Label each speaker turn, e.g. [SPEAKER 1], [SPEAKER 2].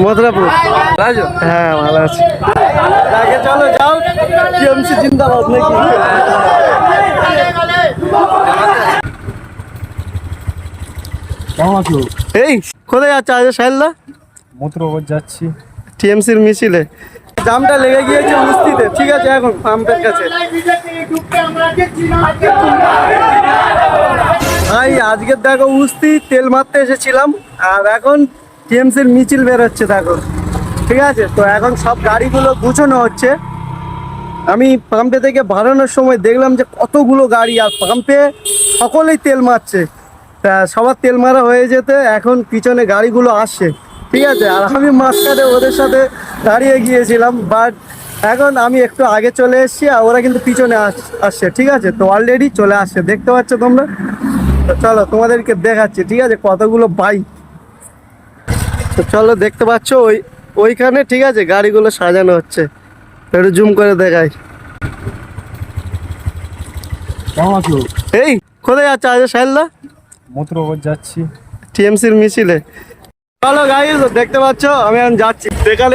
[SPEAKER 1] মথুরাপুর। রাজু, হ্যাঁ ভালো আছে। আগে চলো যাও, টিএমসি জিন্দাবাদ নাকি? এই কোথায় যাচ্ছে আজ সাহেলদা?
[SPEAKER 2] মথুরাপুর যাচ্ছি।
[SPEAKER 1] টিএমসির মিছিলে জামটা লেগে গিয়েছে উস্তিতে, ঠিক আছে এখন পাম্পের কাছে। ভাই আজকে দেখো উস্তি তেল মারতে এসেছিলাম, আর এখন টিএমসির মিছিল বেরোচ্ছে দেখো, ঠিক আছে। তো এখন সব গাড়িগুলো গুছানো হচ্ছে। আমি পাম্পে থেকে বাড়ানোর সময় দেখলাম যে কতগুলো গাড়ি, আর পাম্পে সকলেই তেল মারছে। তা সবার তেল মারা হয়ে যেতে এখন পিছনে গাড়িগুলো আসছে, ঠিক আছে। আর আমি মাঝখানে ওদের সাথে দাঁড়িয়ে গিয়েছিলাম, বাট এখন আমি একটু আগে চলে এসেছি, আর ওরা কিন্তু পিছনে আসছে, ঠিক আছে। তো অলরেডি চলে আসছে, দেখতে পাচ্ছ তোমরা। তো চলো তোমাদেরকে দেখাচ্ছি, ঠিক আছে, কতগুলো বাইক। তো চলো দেখতে পাচ্ছ ওইখানে, ঠিক আছে, গাড়িগুলো সাজানো হচ্ছে। একটু জুম করে দেখাই। এই কোথায় যাচ্ছে আজ সাহেলদা?
[SPEAKER 2] মথুরাপুর যাচ্ছি।
[SPEAKER 1] টিএমসির মিছিলে। চলো গাইস, দেখতে পাচ্ছ আমি এখন যাচ্ছি। দেখালে